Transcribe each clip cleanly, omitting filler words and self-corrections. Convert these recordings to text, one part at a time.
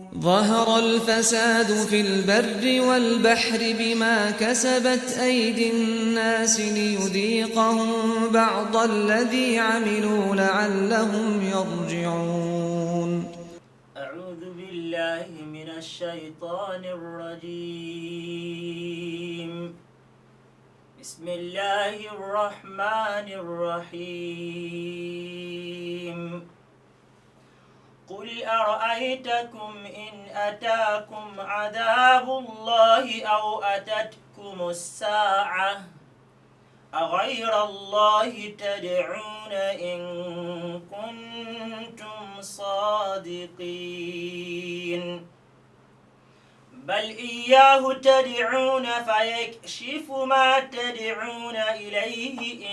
ظهر الفساد في البر والبحر بما كسبت أيدي الناس ليذيقهم بعض الذي عملوا لعلهم يرجعون. أعوذ بالله من الشيطان الرجيم. بسم الله الرحمن الرحيم. قل أرأيتكم إن أتاكم عذاب الله أو أتتكم الساعة أغير الله تدعون إن كنتم صادقين بل إياه تدعون فيكشف ما تدعون إليه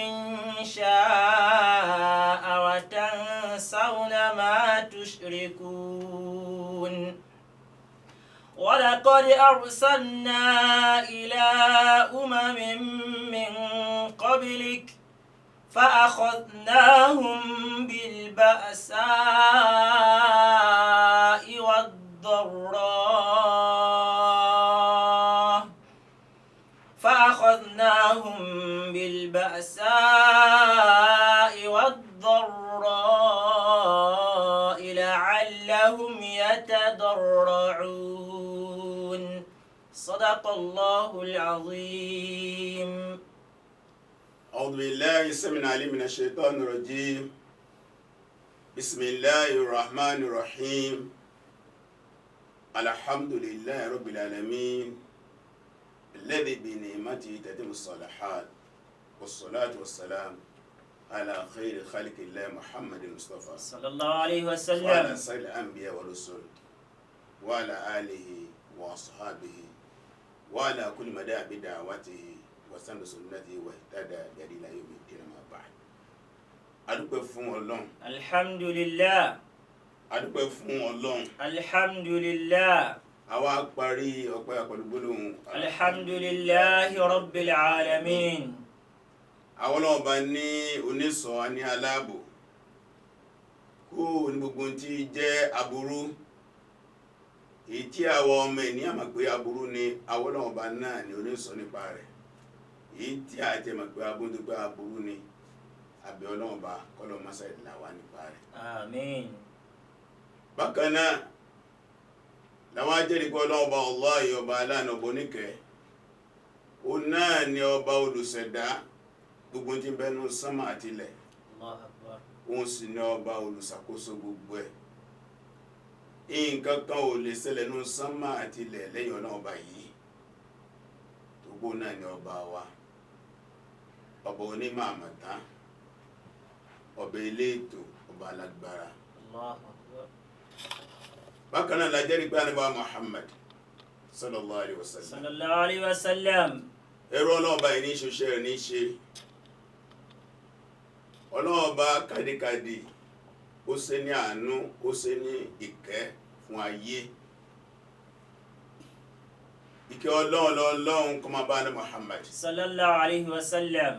إن شاء وتنسون ما تشركون ولقد أرسلنا إلى أمم من قبلك فأخذناهم بالبأساء والضراء لعلهم يتضرعون. صدق الله العظيم. أعوذ بالله السميع العليم من الشيطان الرجيم. بسم الله الرحمن الرحيم. الحمد لله رب العالمين الذي بنعمته تتم الصالحات والصلاة والسلام على خير خلق الله محمد المصطفى صلى الله عليه وسلم وعلى سائر الأنبياء والرسل وعلى آله وأصحابه وعلى كل مدى بدعوته وسن سنته واهتدى بهديه يوم الدين ما بعد. adúpẹ́ fún Ọlọ́run. alhamdulillah. adúpẹ́ fún Ọlọ́run. alhamdulillah. àwa parí ọpẹ́ pẹ̀lú gbólóhùn alhamdulillahi rabbil alamin. àwọn Ọlọ́run bá ní oníṣọ́ ní aláàbò kó ní gbogbo tí jẹ́ aburú èyí tí àwọn ọmọ ènìyàn mọ̀ pé aburú ni àwọn Ọlọ́run bá náà ní oníṣọ́ nípa rẹ̀ èyí tí a jẹ́ mọ̀ pé aburú tó pé aburú ni àbí Ọlọ́run bá kọ́lọ́ mọ́sá ìdílà wà nípa rẹ̀. àmín. bákan náà làwọn ajẹ́rìí pé Ọlọ́run bá Allah ọba aláàánú ọba oníkẹ́ ó náà ni ọba olùṣẹ̀dá gbogbo tí ń bẹnu sánmà àti ilẹ̀. Allahu Akbar. òun sì ni ọba olùṣàkóso gbogbo ẹ̀. nǹkan kan ò lè ṣẹlẹ̀ nínú sánmà àti ilẹ̀ lẹ́yìn Ọlọ́run ọba yìí gbogbo náà ni ọba wa ọba onímọ̀ àmọ̀tán ọba elétò ọba alágbára. Allahu Akbar. bákan náà la jẹ́rìí pé ànábì Muhammad sallallahu alaihi wasallam sallallahu alaihi wasallam ẹrú Ọlọ́run ọba yìí ní ṣoṣẹ́ rẹ̀ ní ṣe Ọlọ́run ọba kàdíkàdí ó ṣe ní àánú ó ṣe ní ìkẹ́ fún ayé. ìkẹ́ Ọlọ́run kó máa bá ànábì Muhammad sallallahu alaihi wasallam.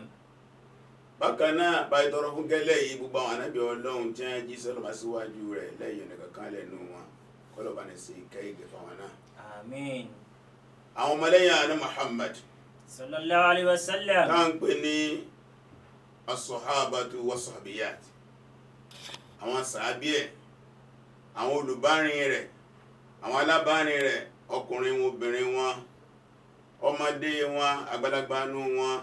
bákan náà báyìí tọrọ fún gẹ́lẹ́ yìí gbogbo àwọn ànábì Ọlọ́run tí wọ́n jí sọ́lọ́mà síwájú rẹ̀ lẹ́yìn ọ̀nà kankan lẹ́nu wọn kọ́lọ̀ bá ní sí ìkẹ́ ìgẹ̀ fáwọn náà. àmín. àwọn ọmọlẹ́yìn ànábì Muhammad sallallahu alaihi wasallam. ká ń pè ní as-sahabatu was-sahabiyat àwọn sàábí ẹ̀ àwọn olùbárin rẹ̀ àwọn alábárin rẹ̀ ọkùnrin wọn obìnrin wọn ọmọdé wọn àgbàlagbà nú wọn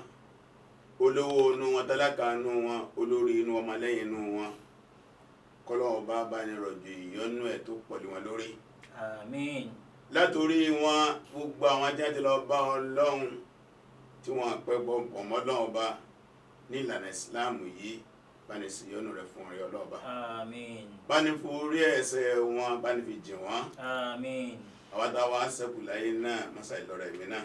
olówó inú wọn tálákà inú wọn olórí inú ọmọlẹ́yìn inú wọn kọ́lọ́wọ́ bá ní rọ̀jò ìyọ́nú ẹ̀ tó pọ̀lú wọn lórí. àmín. látorí wọn gbogbo àwọn tí wọ́n ti lọ bá Ọlọ́run tí wọ́n pẹ́ bọ́ mọ́ Ọlọ́run bá ní ìlànà ìsìláàmù yìí bá ní sí ìyọ́nú rẹ̀ fún orí Ọlọ́run bá. àmín. bá ní fún orí ẹ̀ṣẹ̀ wọn bá ní fi jìn wọ́n. àmín. àwa táwa ṣẹ́kù láyé náà mọ́sá ìlọrọ̀ ẹ̀mí náà.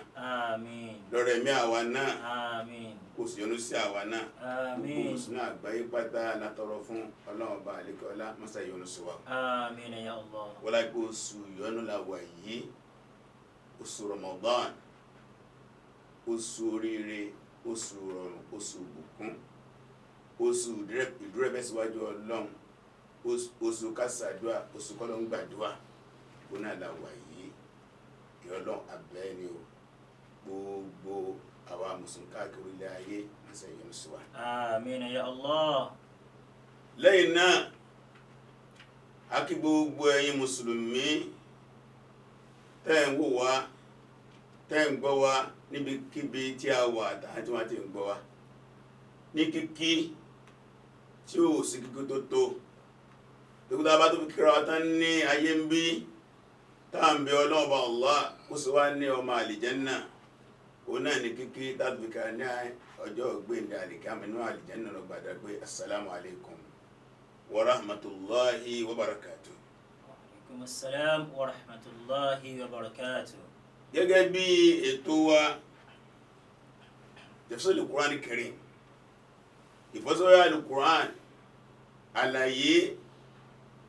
àmín. lọ́rọ̀ ẹ̀mí àwa náà. àmín. kò sí yọ́nú sí àwa náà. àmín. gbogbo mùsùlùmí àgbáyé pátá látọrọ fún Ọlọ́run bá àlékọ́lá mọ́sá ìyọ́nú sí wa. àmín ya Allah. wọ́n láì pé oṣù ìyọ́nú la wà yìí oṣù Ramadan oṣù oríire oṣù rọrùn, oṣù ìbùkún, oṣù ìdúrẹ́bẹ̀ síwájú Ọlọ́run, oṣù kásàdúà, oṣù kọ́lọ́ ń gbàdúà, kó náà la wà yìí. Kí Ọlọ́run abẹ́ ni o, gbogbo àwa mùsùlùmí káàkiri ilẹ̀ ayé ń sẹ́yìn sí wa. Àmín ya Allah. Lẹ́yìn náà, a kí gbogbo ẹ̀yin mùsùlùmí tẹ́ ń wò wá, tẹ́ ń gbọ́ wá níbikíbi tí a wà àtàwọn tí wọ́n ti ń gbọ́ wá, ní kíkí tí ó sì kíkí tó tó. Tókútà bá tó fi kíra wa tán ní ayé ń bí, táà ń bẹ Ọlọ́run bá Allah kó sì wá ní ọmọ àlìjẹ́nnà. Òun náà ní kíkí táà fi kíra ní ọjọ́ ògbéǹde àlìkámẹ́nú àlìjẹ́nnà lọ gbàdá pé assalamu alaikum wa rahmatullahi wa barakatuh. Wa alaikum assalam wa rahmatullahi wa barakatuh. Gẹ́gẹ́ bí ètò wa Tafsirul Qur'an Karim, ìfọ́sọ́rọ̀ Al-Qur'an, àlàyé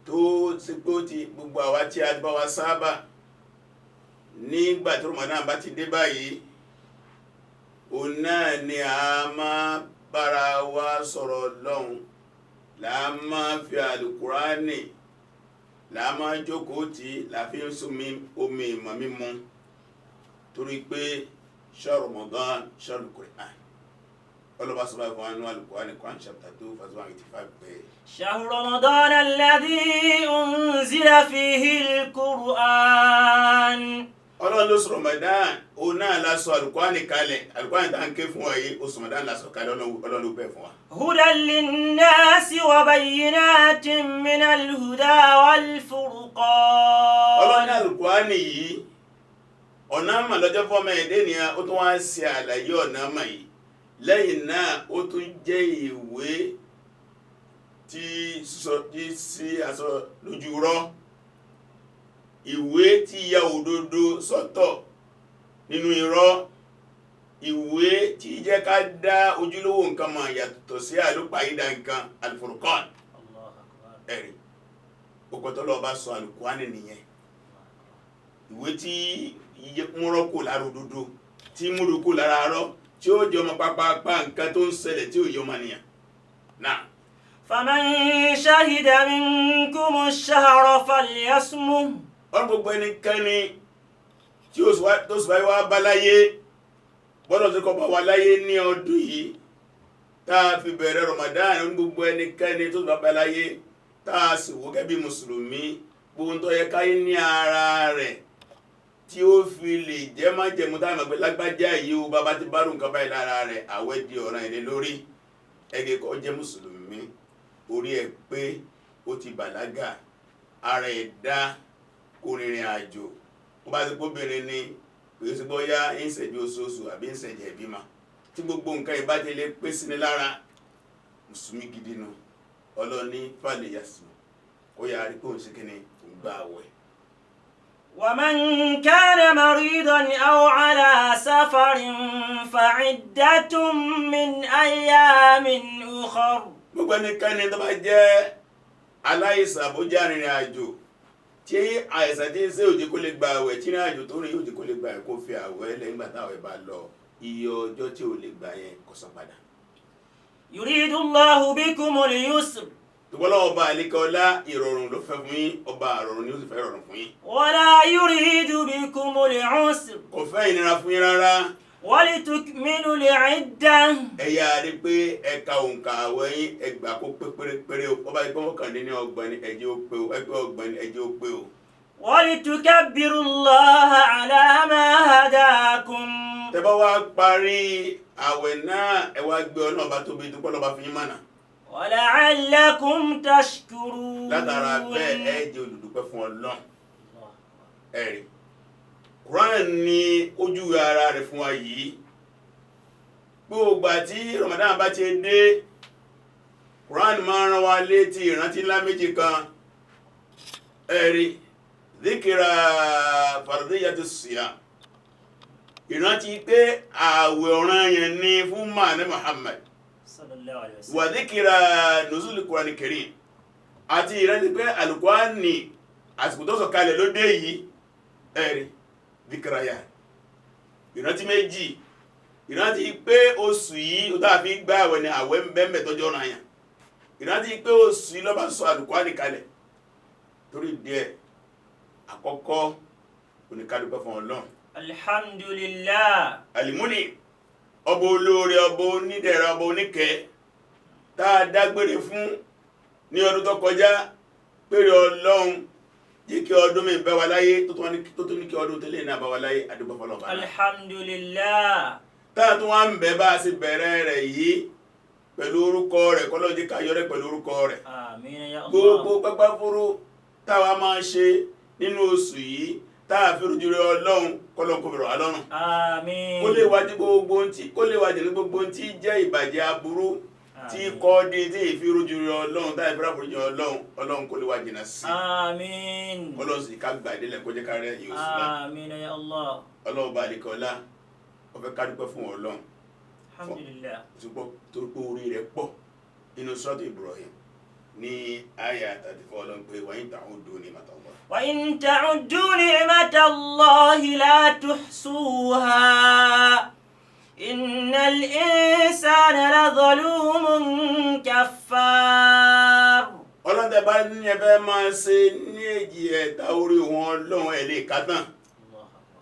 tó sì pé ó ti gbogbo àwa tí a bá wa sábà nígbà tí Ramadan bá ti dé báyìí, òun náà ni a máa bára wa sọ̀rọ̀ Ọlọ́run, la máa fi Al-Qur'ani, la máa jókòó tí la fi ń sumi omi ìmọ̀ mímu, torí pé shahr Ramadan shahrul Qur'an. Ọlọ́ba sọ́bà fún wa nínú Al-Qur'an, Quran chapter 2 verse 185 pé شهر رمضان الذي أنزل فيه القرآن. Ọlọ́run lóṣù Ramadan, òun náà la sọ Al-Qur'ani kalẹ̀. Al-Qur'ani tá ń ké fún wa yìí, oṣù Ramadan la sọ kalẹ̀, Ọlọ́run ló bẹ̀ fún wa. هدى للناس وبينات من الهدى والفرقان. Ọlọ́run ní Al-Qur'ani yìí, ọ̀nà àmà lọ́jọ́ fọ́mọ ẹ̀dẹ́ ni ó tún wá ṣe àlàyé ọ̀nà àmà yìí. Lẹ́yìn náà, ó tún jẹ́ ìwé tí sí aṣọ lójú rọ́, ìwé tí ya òdodo sọ́tọ̀ nínú irọ́, ìwé tí jẹ́ ká dá ojúlówó nǹkan mọ̀ yàtọ̀ sí àlùpàídà nǹkan, Al-Furqan. Ẹ̀rí òkòtọ́lọ́ bá sọ Al-Qur'ani nìyẹn, ìwé tí múrọ́ kò lára òdodo, tí múrù kò lára arọ́, tí ó jọ ọmọ pápápá nǹkan tó ń ṣẹlẹ̀ tí ó yọ ọmọ nìyàn náà. فمن شهد منكم الشهر فليصمه. Ọ̀rọ̀ gbogbo ẹnikẹ́ni tí ó sì wá bá láyé, gbọ́dọ̀ tó kọ́ bá wà láyé ní ọdún yìí táà fi bẹ̀rẹ̀ Ramadan. Ní gbogbo ẹnikẹ́ni tó sì bá láyé táà sì wò gẹ́gẹ́ bí mùsùlùmí, gbogbo tó yẹ káyé ní ara rẹ̀ tí ó fi lè jẹ́ májẹ̀mú táà mọ̀ pé lágbájá yìí ó bá ti bá rú nǹkan báyìí lára rẹ̀, àwẹ̀ di ọ̀ràn ilé lórí. Ẹgẹ́ kó jẹ́ mùsùlùmí, orí ẹ̀ pé ó ti bàlágà, ara ẹ̀ dá kó rìnrìn àjò. Ó bá ti kóbìnrin ni pé ó ti bọ́yá ìṣẹ̀jú oṣooṣù àbí ìṣẹ̀jẹ̀ ìbímọ, tí gbogbo nǹkan ìbátẹ́lẹ̀ pé sí ni lára, mùsùlùmí gidi nu. Ọlọ́ni fàlẹ̀ yasùn, ó yà rí pé òun ṣe kíni, òun gba àwẹ̀. ومن كان مريضا أو على سفر فعدة من أيام أخر. Gbogbo ẹnikẹ́ni tó bá jẹ́ aláìsàn àbójá rìnrìn àjò, tí àìsàn tí ń ṣe òjì kó lè gba àwẹ̀, tí ní àjò tó rí òjì kó lè gba ẹ̀, kó fi àwẹ̀ lẹ́yìn ìgbà táwẹ̀ bá lọ, iye ọjọ́ tí ò lè gbà yẹn kó san padà. يريد الله بكم اليسر. Tùbọ́lọ́ ọba àlékọ́lá ìrọ̀rùn ló fẹ́ fún yín, ọba àrọ̀rùn ni ó sì fẹ́ rọrùn fún yín. ولا يريد بكم العسر. Kò fẹ́ ìnira fún yín rárá. ولتكملوا العدة. Ẹ̀yà rí pé ẹ̀ka òǹkà àwẹ̀ yín ẹgbà kó pé pérépéré o. Ọba ìgbọ́n mọ́kànlélẹ́ni ọgbọ̀n ni ẹjẹ́ ó pé o, ẹgbẹ́ ọgbọ̀n ni ẹjẹ́ ó pé o. ولتكبروا الله على ما هداكم. Tẹ́ bá wá parí àwẹ̀ náà, ẹ wá gbé Ọlọ́run bá tóbi dúpẹ́ lọ́ba fi yín mọ̀nà. ولعلكم تشكرون. Látara bẹ́ẹ̀ ẹ jẹ́ olùdúpẹ́ fún Ọlọ́run. Ẹ̀rí Quran ni ojú ara rẹ̀ fún wa yìí. Gbogbo àti Ramadan bá ti dé, Quran máa rán wa létí ìrántí ńlá méjì kan. Ẹ̀rí dhikra fardiyyatus siyam, ìrántí pé ààwẹ̀ ọ̀ranyàn ni fún màánà Muhammad. Sallallahu alaihi wasallam. Wa dhikra nuzul Qur'an Karim, àti ìrántí pé Al-Qur'ani àsìkò tó sọ̀kalẹ̀ ló dé yìí. Ẹ̀rí dhikra yà, ìrántí méjì ìrántí pé oṣù yìí ó dáa fi gbá àwẹ̀ ni àwẹ̀ ń bẹ́ẹ̀ tọ́jú ọ̀ràn àyàn ìrántí pé oṣù yìí lọ́ba sọ Al-Qur'ani kalẹ̀ torí díẹ̀ àkọ́kọ́ oníkádùpẹ́ fún Ọlọ́run. Alhamdulillah. Alimuni ọba olóore ọba onídẹ̀ra ọba oníkẹ́ tá a dágbére fún ní ọdún tó kọjá pèrè Ọlọ́run jẹ́ kí ọdún mi bá wa láyé tó tó ní kí ọdún tẹ́lẹ̀ náà bá wa láyé àdúgbò fọlọ́ba. Alhamdulillah. táà tún wá ń bẹ bá a sì bẹ̀rẹ̀ rẹ̀ yìí pẹ̀lú orúkọ rẹ̀ kọ́lọ́jì káyọ̀rẹ́ pẹ̀lú orúkọ rẹ̀. Àmín ya Allah. gbogbo pápá fúru táwa máa ń ṣe nínú oṣù yìí táà fi rújú rẹ̀ Ọlọ́run kọ́lọ́n kò bẹ̀rọ̀ Ọlọ́run. Àmín. kó lè wájú ní gbogbo tí jẹ́ ìbàjẹ́ aburú tí kọ́ di tí ìfi rújú rẹ̀ Ọlọ́run táà fi ráfòrò jẹ́ Ọlọ́run kó lè wájú náà sí. Àmín. Ọlọ́run sì ká gbà délẹ̀ kó jẹ́ ká rẹ̀ yìí oṣù náà. Àmín ya Allah. Ọlọ́run bá àlekọ́ ọlá ọfẹ́ ká dúpẹ́ fún Ọlọ́run. Alhamdulillah. ṣùgbọ́n tó pé orí rẹ̀ pọ̀ nínú Suratu Ibrahim ní àyà 34 Ọlọ́run pé wa in ta'uddu ni'matallahi. Wa in ta'uddu ni'matallahi la tuhsuha. Innal insana la zalumun kaffar. Ọlọ́run tẹ́ bá ní ẹbẹ́ máa ṣe ní èjì ẹ̀ta orí wọn Ọlọ́run ẹ̀ lè ká tán.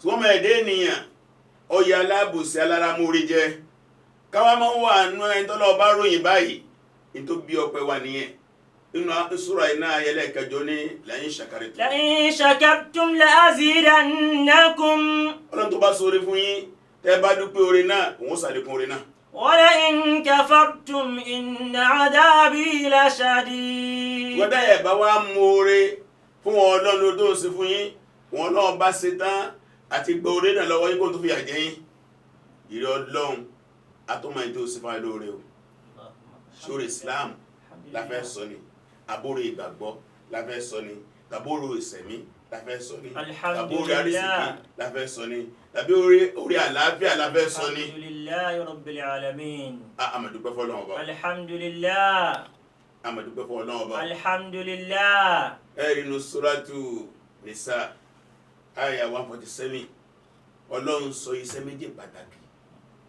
Ṣùgbọ́n mọ̀ ẹ̀dẹ́ ènìyàn ọya alábòsí aláramúrí jẹ́ káwá máa ń wà nú ẹni tó lọ bá ròyìn báyìí ní tó bí ọpẹ́ wà nìyẹn nínú súra iná ayẹlẹ́ kẹjọ ní la'in shakartum. La'in shakartum la'azidannakum. Ọlọ́run tó bá sórí fún yín tẹ́ bá dúpẹ́ oore náà òun ṣàlékún oore náà. Wa la'in kafartum inna 'adabi lashadid. wọ́n dáyẹ̀ bá wá mú oore fún wọn Ọlọ́run tó ń ṣe fún yín wọn náà bá ṣe tán àti gbọ́ oore náà lọ́wọ́ yín kó tó fi àjẹ́ yín ìrẹ́ Ọlọ́run atọ́mọ̀ ẹni tó ṣe fún alóore o ṣóre Islam la fẹ́ sọ ni àbúrò ìgbàgbọ́ la fẹ́ sọ ni tàbúrò ìsẹ̀mí la fẹ́ sọ ni tàbúrò àrísìkí la fẹ́ sọ ni tàbí orí àlàáfíà la fẹ́ sọ ni. Alhamdulillahi rabbil alamin. Àmàdúpẹ́ fọ́lọ́run ọba. Alhamdulillah. Àmàdúpẹ́ fọ́lọ́run ọba. Alhamdulillah. Ẹ̀rínú Suratu Nisa àyà 147 Ọlọ́run sọ iṣẹ́ méjì pàtàkì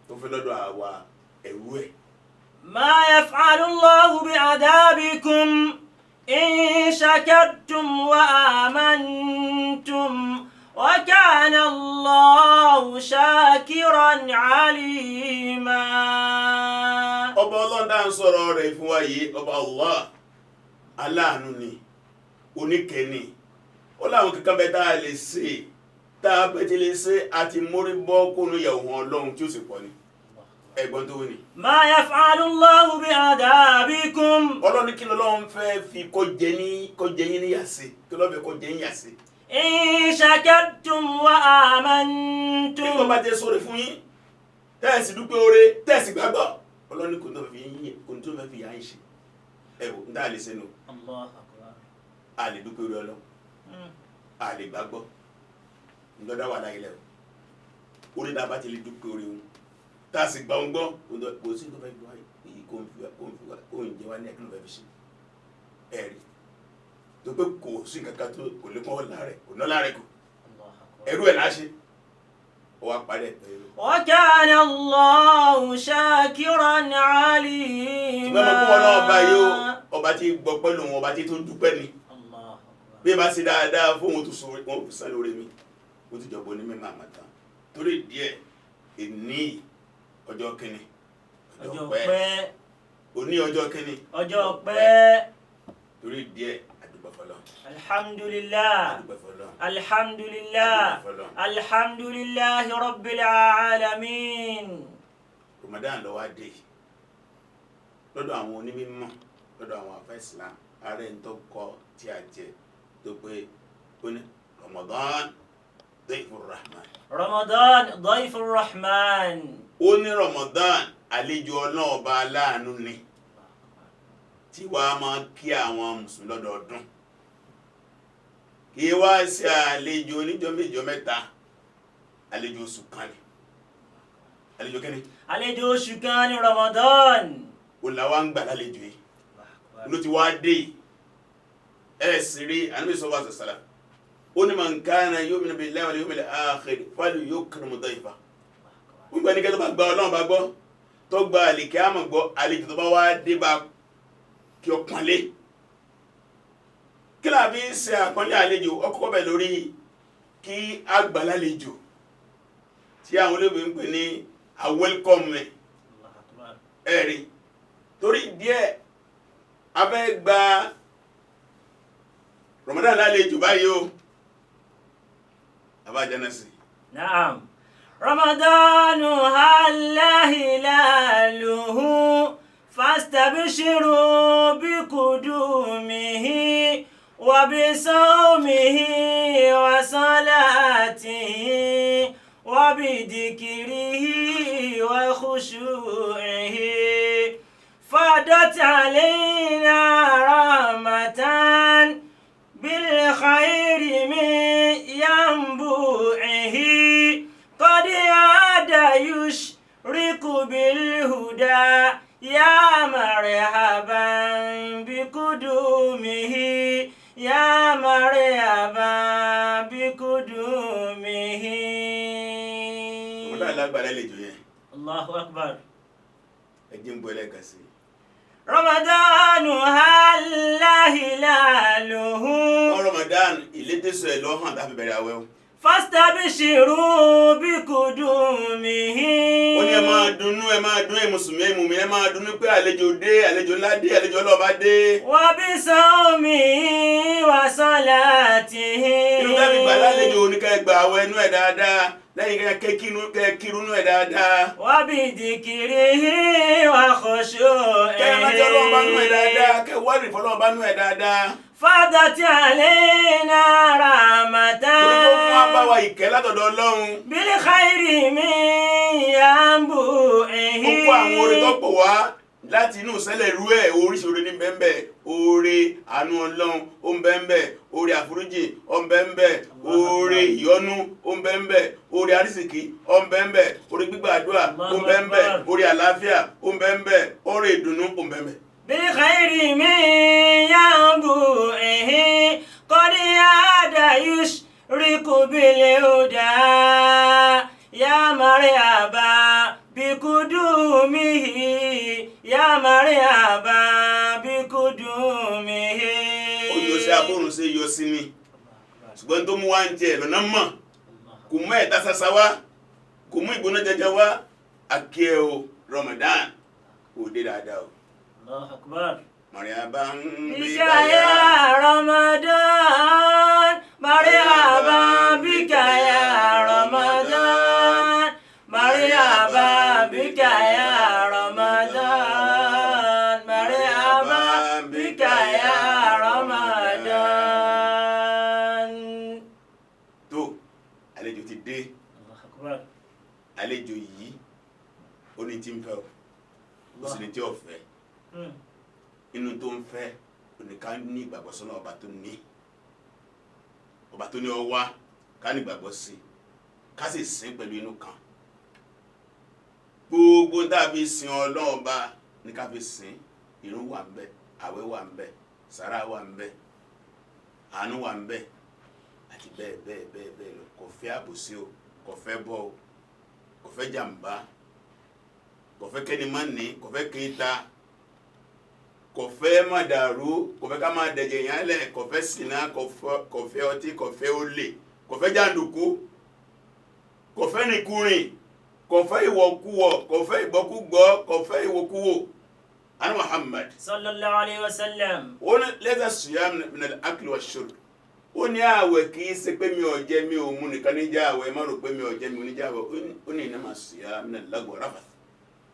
tó fẹ́ lọ́dọ̀ àwa ẹ̀rú ẹ̀. Ma yaf'alu Allahu bi'adabikum in shakartum wa amantum wa kana Allahu shakiran alima. Ọba Ọlọ́run dá ń sọ̀rọ̀ rẹ̀ fún wa yìí ọba Allah aláàánú ni oníkẹ́ni ó láwọn kankan bẹ tá a lè ṣe tá a bẹ ti lè ṣe àti mórí bọ́ kónú yẹ̀wò Ọlọ́run tí ó sì pọ̀ ni ẹ̀gbọ́n tó ní. Ma yaf'alu Allahu bi'adabikum. Ọlọ́run kí lọ́lọ́run fẹ́ fi kó jẹ yín ní yàsí kí lọ́ọ́ fẹ́ kó jẹ yín yàsí. In shakartum wa amantum. kí ló bá jẹ́ sórí fún yín tẹ́ẹ̀sì dúpẹ́ oore tẹ́ẹ̀sì gbàgbọ́ Ọlọ́run kò tó fẹ́ fi yà ń ṣe ẹ̀wò ń dá àlè sẹ́nu. Allahu akbar. A lè dúpẹ́ oore Ọlọ́run a lè gbàgbọ́ ńlọ́dá wà láyé lẹ́wọ̀ orí dá bá ti lè dúpẹ́ oore wọn tá a sì gbà ń gbọ́ kò sí tó fẹ́ fi wá èyí kò ń jẹ wá ní ẹ̀kí ló fẹ́ fi ṣe ẹ̀rí tó pé kò sí kankan tó kò lè kọ́ ọ̀la rẹ̀ kò nọ́lá rẹ̀ kù ẹrú ẹ̀ láṣẹ ó wá parí ẹ̀ pẹ̀lú. Wa kana Allahu shakiran alima. ṣùgbọ́n mo kún wọn náà bá yóò ọba tí gbọ́ pẹ̀lú wọn ọba tí tó dúpẹ́ ni bí ẹ bá ṣe dáadáa fún wọn tó sọ wọn kò sáré orí mi ó ti jọ̀bọ ní mímọ́ àmàtà torí díẹ̀ èní ọjọ́ kínní ọjọ́ pẹ́ òní ọjọ́ kínní ọjọ́ pẹ́ torí díẹ̀ àdúgbò fọlọ́. Alhamdulillah. Alhamdulillah. Alhamdulillahi rabbil alamin. Ramadan ló wá dé lọ́dọ̀ àwọn onímọ̀ lọ́dọ̀ àwọn àfẹ́ Islam ààrẹ ń tó kọ tí a jẹ tó pé ó ní Ramadan Dayfur Rahman. Ramadan Dayfur Rahman. Ó ní Ramadan àlejò ọlọ́ọ̀ba aláàánú ni tí wàá máa kí àwọn mùsùlùmí lọ́dọọdún kí wá sí àlejò oníjọ́ méjọ mẹ́ta àlejò oṣù kan ni àlejò kẹ́ni. Àlejò oṣù kan ni Ramadan. Ó là wá ń gbà lálejò yìí ló ti wá dé ẹ̀ sì rí Ànábì sallallahu alaihi wasallam ó ní man kana yu'minu billahi wal yawmil akhir falyukrim dayfahu gbogbo ẹnikẹ́ni tó bá gba Ọlọ́run bá gbọ́ tó gba àlìkíámà gbọ́ àlejò tó bá wá dé bá kí ó pọ́nlé kí la fi ń ṣe àpọ́nlé àlejò ọkọ̀ bẹ̀ lórí kí àgbàlálejò tí àwọn olóògbé ń pè ní a welcome ẹ̀rí torí díẹ̀ a fẹ́ gba Ramadan lálejò báyìí o àbá jẹ́nẹ́sì. Naam. Ramadanu halla hilaluhu fastabshiru bikudumihi wa bisawmihi wa salatihi wa bidhikrihi wa khushu'ihi fadat alayna rahmatan bil khayri min yanbu'ihi qad ada yushriku bil huda ya marhaban bikudumihi ya marhaban bikudumihi. Ramadan lágbàlá àlejò yẹn. Allahu akbar. Ẹjẹ́ ń bọ́ ẹlẹ́ẹ̀kan sí. Ramadanu halla hilaluhu. Ramadan ìlétésọ̀ ẹ̀ lọ́hàn láti bẹ̀rẹ̀ àwẹ̀ o. Fastabshiru bikudumihi. Ó ní ẹ máa dunnú ẹ mùsùlùmí ẹ mùmí ẹ máa dunnú pé àlejò dé àlejò ńlá dé àlejò ọlọ́ọ̀bá dé. Wa bisawmihi wa salatihi. Inú dábì gbà lálejò oníkẹ́ gbà àwẹ̀ inú ẹ̀ dáadáa lẹ́yìn kẹ́ kírun inú ẹ̀ dáadáa. Wa bidhikrihi wa khushu'ihi. Kẹ́ ẹ máa jẹ́ ọlọ́ọ̀bá inú ẹ̀ dáadáa kẹ́ wọ́ọ̀rì fọlọ́ọ̀bá inú ẹ̀ dáadáa. Fadat alayna rahmatan. Torí tó fún wa bá wa ìkẹ́ látọ̀dọ̀ Ọlọ́run. Bil khayri min yanbu'ihi. Ó kó àwọn oore tó pọ̀ wá láti inú sẹ́lẹ̀ rú ẹ̀ oríṣi oore ní bẹ́ẹ̀bẹ́ oore àánú Ọlọ́run ó ń bẹ́ẹ̀bẹ́ oore àforíjì ó ń bẹ́ẹ̀bẹ́ oore ìyọ́nú ó ń bẹ́ẹ̀bẹ́ oore àrísìkí ó ń bẹ́ẹ̀bẹ́ oore gbígbàdúrà ó ń bẹ́ẹ̀bẹ́ oore àlàáfíà ó ń bẹ́ẹ̀bẹ́ oore ìdùnnú ó ń bẹ́ẹ̀bẹ́. Bil khayri min yanbu'ihi qad ada yushriku bil huda ya marhaba bikudumihi ya marhaba bikudumihi. Ó yọ sí abórun sí yọ sí ni ṣùgbọ́n tó mú wá ń jẹ lọ́nà mọ̀ kò mú ẹ̀ta sasa wá kò mú ìgbóná jẹjẹ wá akẹ́ o Ramadan ò dé dáadáa o. Allahu akbar. Marhaban Bika ya Ramadan, marhaban bika ya Ramadan, marhaban bika ya Ramadan, marhaban bika ya Ramadan. tó àlejò ti dé Allahu akbar. àlejò yìí ó ní tí ń fẹ́ o ó sì ní tí ò fẹ́ inú tó ń fẹ́ oníká ní ìgbàgbọ́ sọ́nà ọba tó ní ọ wá ká ní ìgbàgbọ́ sí ká sì sìn pẹ̀lú inú kan gbogbo dàbí sin Ọlọ́run ọba ní ká fi sìn ìrun wà ń bẹ àwẹ̀ wà ń bẹ sàrà wà ń bẹ àánú wà ń bẹ àti bẹ́ẹ̀ bẹ́ẹ̀ bẹ́ẹ̀ bẹ́ẹ̀ lọ kò fẹ́ àbòsí o kò fẹ́ bọ́ o kò fẹ́ jàǹbá kò fẹ́ kẹ́ni má ní kò fẹ́ kéta kò fẹ́ má dàrú kò fẹ́ ká máa dẹ̀jẹ̀ yẹn lẹ̀ kò fẹ́ ṣìnà kò fẹ́ ọtí kò fẹ́ olè kò fẹ́ jàǹdùkú kò fẹ́ nìkúrìn kò fẹ́ ìwọ̀kuwọ̀ kò fẹ́ ìgbọ́kúgbọ́ kò fẹ́ ìwòkúwò ana Muhammad Sallallahu alayhi wa sallam. ó ní lẹ́sẹ̀ siyam min al-akli wa shurb ó ní àwẹ̀ kì í ṣe pé mi ò jẹ mi ò mu nìkan ní jẹ́ àwẹ̀ má rò pé mi ò jẹ mi ò ní jẹ́ àwẹ̀ ó ní innama siyam min al-lagwi wa rafath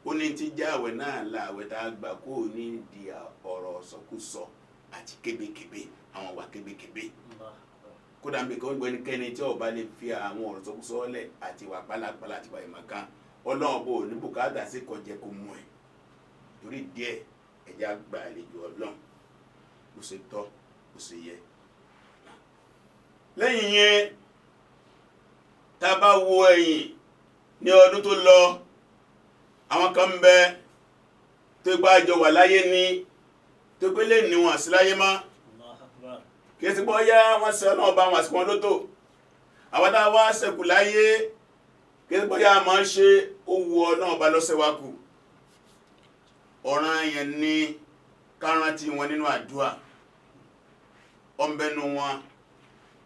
ó ní tí jáwẹ̀ náà láwẹ̀ tá a gbà kó o ní di ọ̀rọ̀ sọkúsọ àti kébékébé àwọn wà kébékébé kódà ń bè kí wọ́n gbé ẹnikẹ́ni tí ọba lè fi àwọn ọ̀rọ̀ sọkúsọ lẹ̀ àti wà pálapàla àti wà ìmọ̀kan Ọlọ́run bò ní bùkátà sí kọjẹ kó mú ẹ̀ torí díẹ̀ ẹ̀já gba àlejò Ọlọ́run bó ṣe tọ́ bó ṣe yẹ. lẹ́yìn yẹn tá a bá wo ẹ̀yìn ní ọdún tó lọ àwọn kan ń bẹ tó gbá àjọ wà láyé ní tó gbé lè ní wọn sí láyé má kí ẹ ti gbọ́ yá wọ́n sẹ ọlọ́run bá wọn àsìkò wọn lótò àwọn tá a wá ṣẹ́kù láyé kí ẹ ti gbọ́ yá máa ń ṣe ó wu Ọlọ́run bá lọ́sẹ̀ wá kù ọ̀ràn yẹn ní kárántí wọn nínú àdúà ọ̀nbẹ́nu wọn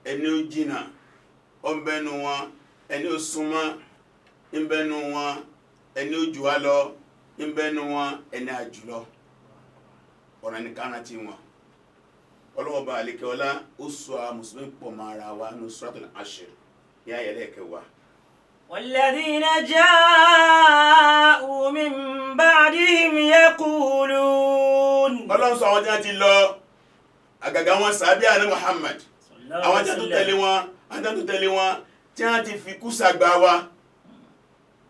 ẹni ó jìnà ọ̀nbẹ́nu wọn ẹni ó súnmọ́ ìbẹ́nu wọn ẹni ó jù wá lọ ìbẹ́nu wọn ẹni àjùlọ ọ̀ràn ní kárántí wọn Ọlọ́hun Ọba àlékè ọlá ó sọ àwọn mùsùlùmí pọ̀ mọ́ ara wa ní Suratul Ashr ní ayẹlẹ́ kẹwàá. والذين جاءوا من بعدهم يقولون Ọlọ́run sọ àwọn tí wọ́n ti lọ àgàgà wọn sàábí àná Muhammad àwọn tí wọ́n tún tẹ̀lé wọn tí wọ́n ti fi kú sàgbà wa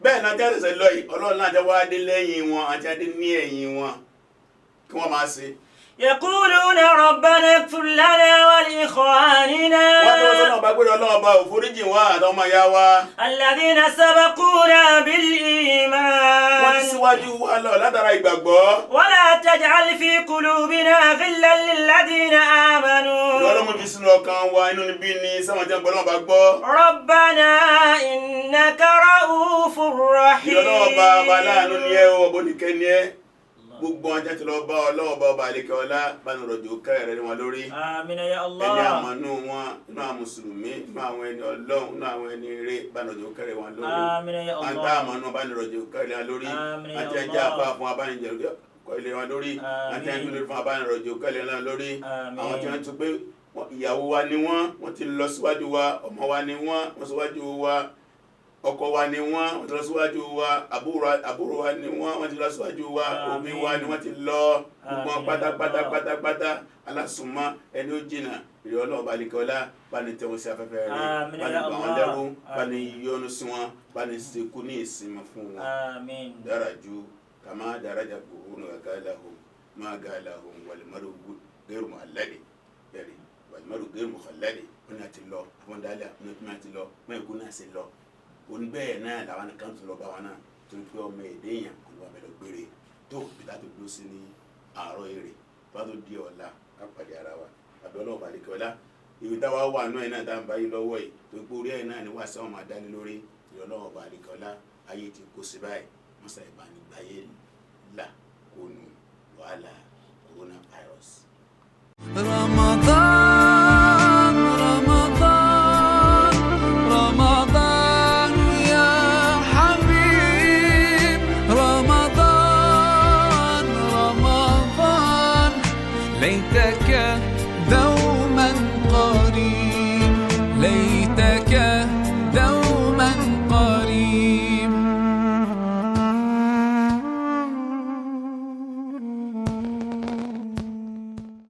bẹ́ẹ̀ náà tí wọ́n tẹ̀sẹ̀ lọ yìí Ọlọ́run náà jẹ́ wá dé lẹ́yìn wọn àti adé ní ẹ̀yìn wọn kí wọ́n máa ṣe. يقولون ربنا اغفر لنا ولإخواننا الذين سبقونا بالإيمان ولا تجعل في قلوبنا غلا للذين آمنوا ربنا إنك رؤوف رحيم. Gbogbo ọjọ́ tí lọ bá Ọlọ́run bá àlékè ọlá bá ní rọ̀jò kẹ́rẹ̀ ní wọn lórí. Àmín ya Allah. Ẹni àmọ́nú wọn, inú àwọn Mùsùlùmí, inú àwọn ẹni Ọlọ́run, inú àwọn ẹni eré bá ní rọ̀jò kẹ́rẹ̀ wọn lórí. Àmín ya Allah. Àǹtá àmọ́nú bá ní rọ̀jò kẹ́rẹ̀ wọn lórí. Àmín ya Allah. Àti ẹjẹ́ àpá fún abánijẹ̀rẹ̀ kọ́lé wọn lórí. Àti ẹjẹ́ fún abánirọ̀jò kẹ́rẹ̀ wọn lórí. Àwọn tí wọ́n tún pé ìyàwó wa ni wọ́n ti lọ síwájú wa, ọmọ wa ni wọ́n síwájú wa. Ọkọ wa ni wọ́n ti lọ síwájú wa, àbúrò wa ni wọ́n ti lọ síwájú wa, òbí wa ni wọ́n ti lọ gbogbo pátápátá alásùnmọ́ ẹni ó jìnà ìrẹ́ Ọlọ́run bá àlékè ọlá bá ní tẹ́wọ́n sí afẹ́fẹ́ rẹ̀ bá ní gbà wọ́n lẹ́rú bá ní yọ́nú sí wọn bá ní sekú ní ìsinmi fún wọn. Daraju kama daraja buhunu galahum ma galahum walimaru gairu muhalladi yẹri walimaru gairu muhalladi wọn ni a ti lọ àwọn dálẹ̀ àwọn tí wọ́n ti lọ wọ́n ikú náà sì lọ oníbẹ̀ẹ́ náà làwọn kan tún lọ bá wọn náà tó ń pẹ́ ọmọ èdè èèyàn kò ní wọ́n bẹ̀rẹ̀ gbére tó bí láti dúró sí ní àárọ̀ èrè bá tó di ọ̀la ká pàdé ara wa àbí Ọlọ́run bá àlékè ọlá ìwé táwa wà náà ẹ̀ náà tá à ń bá yín lọ́wọ́ yìí tó gbó orí ẹ̀ náà ni wà sẹ́wọ̀n máa dání lórí ìrọ̀lọ́wọ́ bá àlékè ọlá ayé ti kó sí báyìí mọ́sá ìbánigbáyé